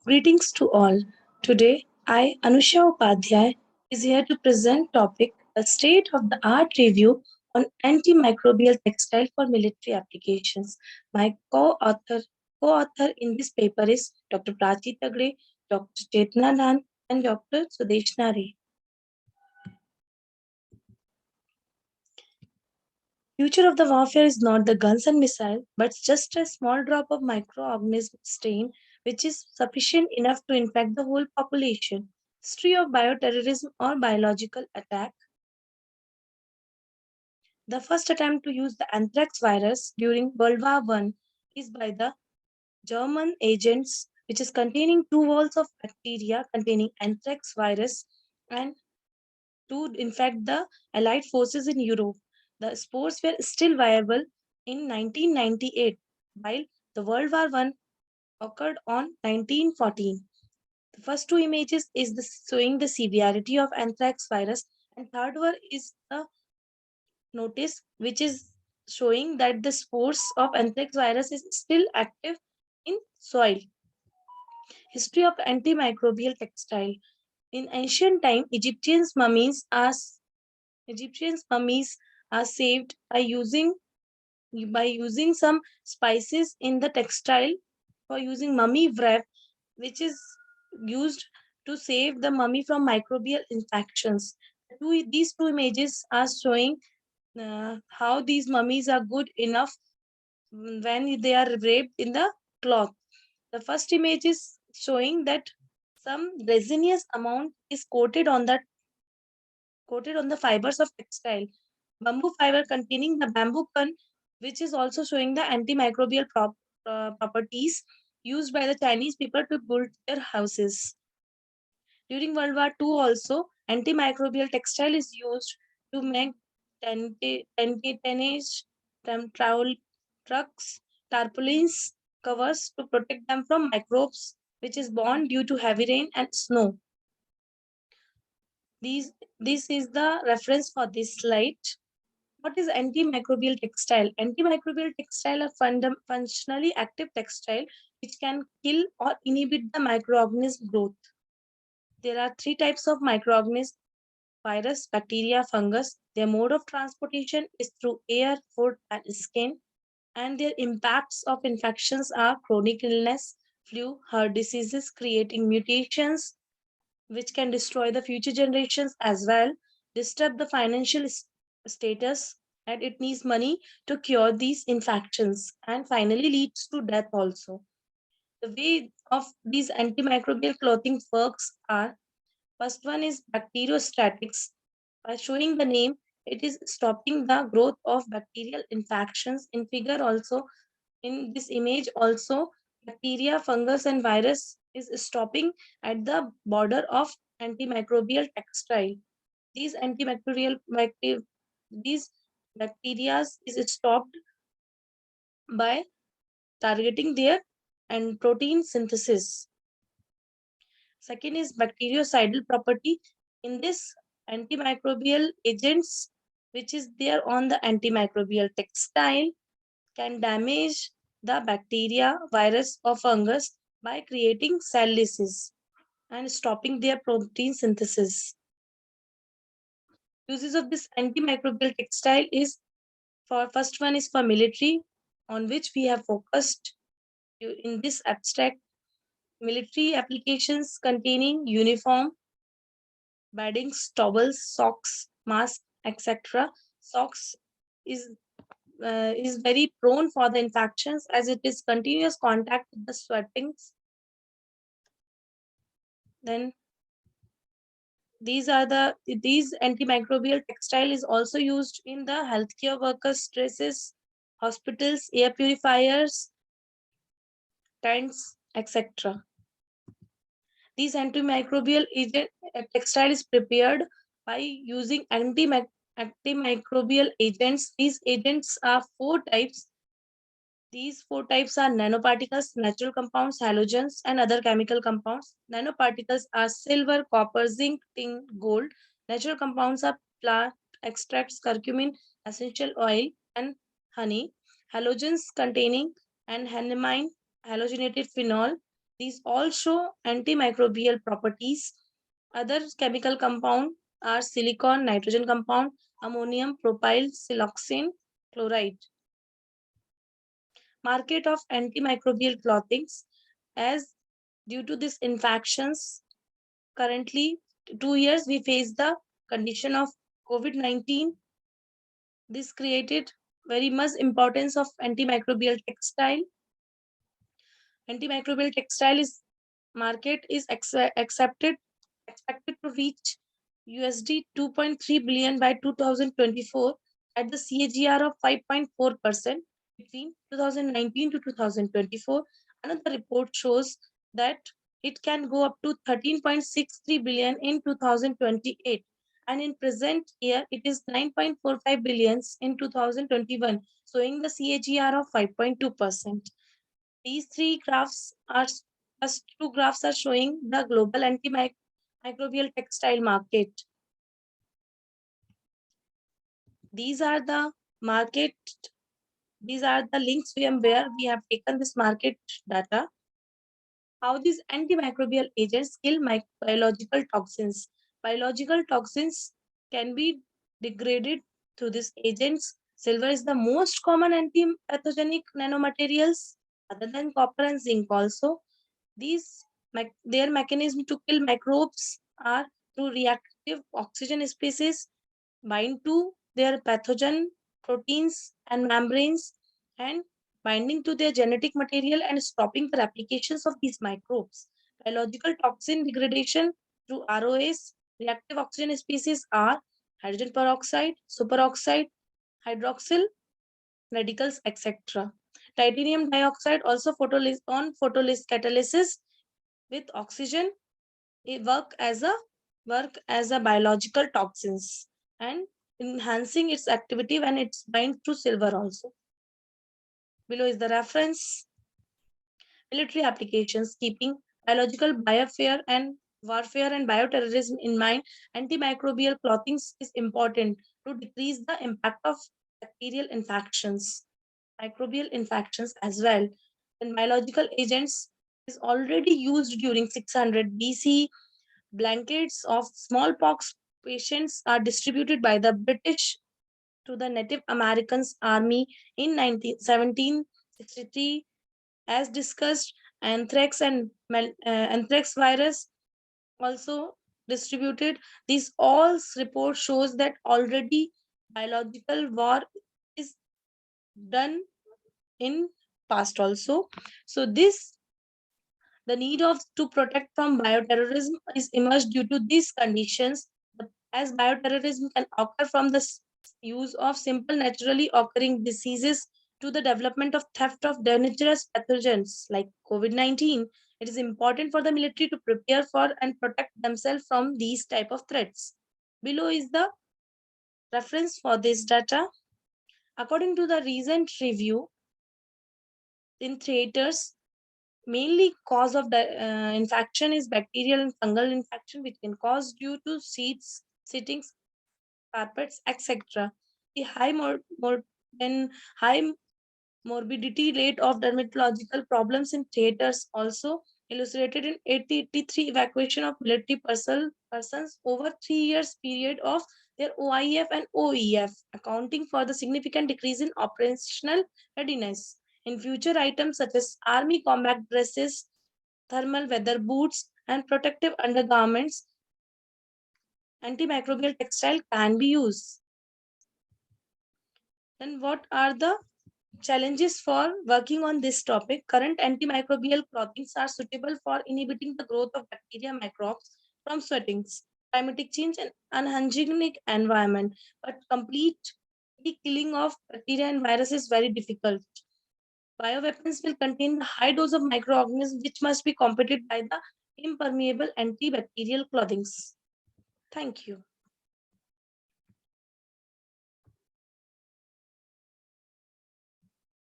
Greetings to all. Today, I, Anusha Upadhyay, is here to present topic a state of the art review on antimicrobial textile for military applications. My co-author in this paper is Dr. Prachi Tagre, Dr. Chetna Dhan, and Dr. Sudeshna Ray. Future of the warfare is not the guns and missiles, but just a small drop of microorganism strain which is sufficient enough to infect the whole population. History of bioterrorism or biological attack. The first attempt to use the anthrax virus during World War I is by the German agents, which is containing two walls of bacteria containing anthrax virus and to infect the Allied forces in Europe. The spores were still viable in 1998, while the World War I occurred on 1914. The first two images is showing the severity of anthrax virus, and third one is the notice which is showing that the spores of anthrax virus is still active in soil. History of antimicrobial textile. In ancient time, Egyptians mummies are saved by using some spices in the textile for using mummy wrap, which is used to save the mummy from microbial infections. These two images are showing how these mummies are good enough when they are wrapped in the cloth. The first image is showing that some resinous amount is coated on the fibers of textile. Bamboo fiber containing the bamboo pun, which is also showing the antimicrobial properties used by the Chinese people to build their houses. During World War II also, antimicrobial textile is used to make tonnage, travel trucks, tarpaulins, covers to protect them from microbes, which is born due to heavy rain and snow. This is the reference for this slide. What is antimicrobial textile? Antimicrobial textile are functionally active textile which can kill or inhibit the microorganism growth. There are three types of microorganisms: virus, bacteria, fungus. Their mode of transportation is through air, food, and skin, and their impacts of infections are chronic illness, flu, heart diseases, creating mutations which can destroy the future generations as well, disturb the financial status, and it needs money to cure these infections, and finally leads to death also. The way of these antimicrobial clothing works are: first one is bacteriostatics. By showing the name, it is stopping the growth of bacterial infections. In figure also, in this image also, bacteria, fungus, and virus is stopping at the border of antimicrobial textile. These these bacteria is stopped by targeting their and protein synthesis. Second is bactericidal property. In this, antimicrobial agents which is there on the antimicrobial textile can damage the bacteria, virus, or fungus by creating cell lysis and stopping their protein synthesis. Uses of this antimicrobial textile is for first one is for military, on which we have focused in this abstract. Military applications containing uniform, beddings, towels, socks, masks, etc. Socks is very prone for the infections as it is continuous contact with the sweatings. Then these antimicrobial textile is also used in the healthcare workers' dresses, hospitals, air purifiers, tents, etc. These antimicrobial textile is prepared by using antimicrobial agents. These agents are four types. These four types are nanoparticles, natural compounds, halogens, and other chemical compounds. Nanoparticles are silver, copper, zinc, tin, gold. Natural compounds are plant extracts, curcumin, essential oil, and honey. Halogens containing anhylamine, halogenated phenol, These all show antimicrobial properties. Other chemical compound are silicon, nitrogen compound, ammonium, propyl, siloxane, chloride. Market of antimicrobial clothings, as due to these infections, currently 2 years we face the condition of COVID-19. This created very much importance of antimicrobial textile. Antimicrobial textile is market is expected to reach USD 2.3 billion by 2024 at the CAGR of 5.4% between 2019 to 2024. Another report shows that it can go up to 13.63 billion in 2028, and in present year it is 9.45 billions in 2021, showing the CAGR of 5.2%. These three graphs are first two graphs are showing the global antimicrobial textile market. These are the market. These are the links where we have taken this market data. How these antimicrobial agents kill biological toxins. Biological toxins can be degraded through these agents. Silver is the most common anti-pathogenic nanomaterials other than copper and zinc also. Their mechanism to kill microbes are through reactive oxygen species, bind to their pathogen proteins and membranes, and binding to their genetic material and stopping the replications of these microbes. Biological toxin degradation through ROS, reactive oxygen species are hydrogen peroxide, superoxide, hydroxyl radicals, etc. Titanium dioxide also photolysate catalysis with oxygen. It work as a biological toxins and enhancing its activity when it's bind to silver also. Below is the reference. Military applications. Keeping biological warfare and bioterrorism in mind, antimicrobial clothing is important to decrease the impact of bacterial infections, microbial infections as well. And biological agents is already used during 600 BC. Blankets of smallpox patients are distributed by the British to the Native Americans army in 1763. As discussed, anthrax virus also distributed. This all report shows that already biological war is done in past also. So the need of to protect from bioterrorism is emerged due to these conditions, as bioterrorism can occur from the use of simple naturally occurring diseases to the development of theft of dangerous pathogens like COVID-19. It is important for the military to prepare for and protect themselves from these type of threats. Below is the reference for this data. According to the recent review in theaters, mainly cause of the infection is bacterial and fungal infection, which can cause due to seats, sittings, carpets, etc. The high morbidity rate of dermatological problems in theaters also illustrated in 1883 evacuation of military persons over 3 years period of their OIF and OEF, accounting for the significant decrease in operational readiness. In future, items such as army combat dresses, thermal weather boots, and protective undergarments, antimicrobial textile can be used. Then what are the challenges for working on this topic? Current antimicrobial clothings are suitable for inhibiting the growth of bacteria microbes from sweatings, climatic change, and unhygienic environment, but complete killing of bacteria and viruses is very difficult. Bioweapons will contain the high dose of microorganisms which must be combated by the impermeable antibacterial clothings. Thank you.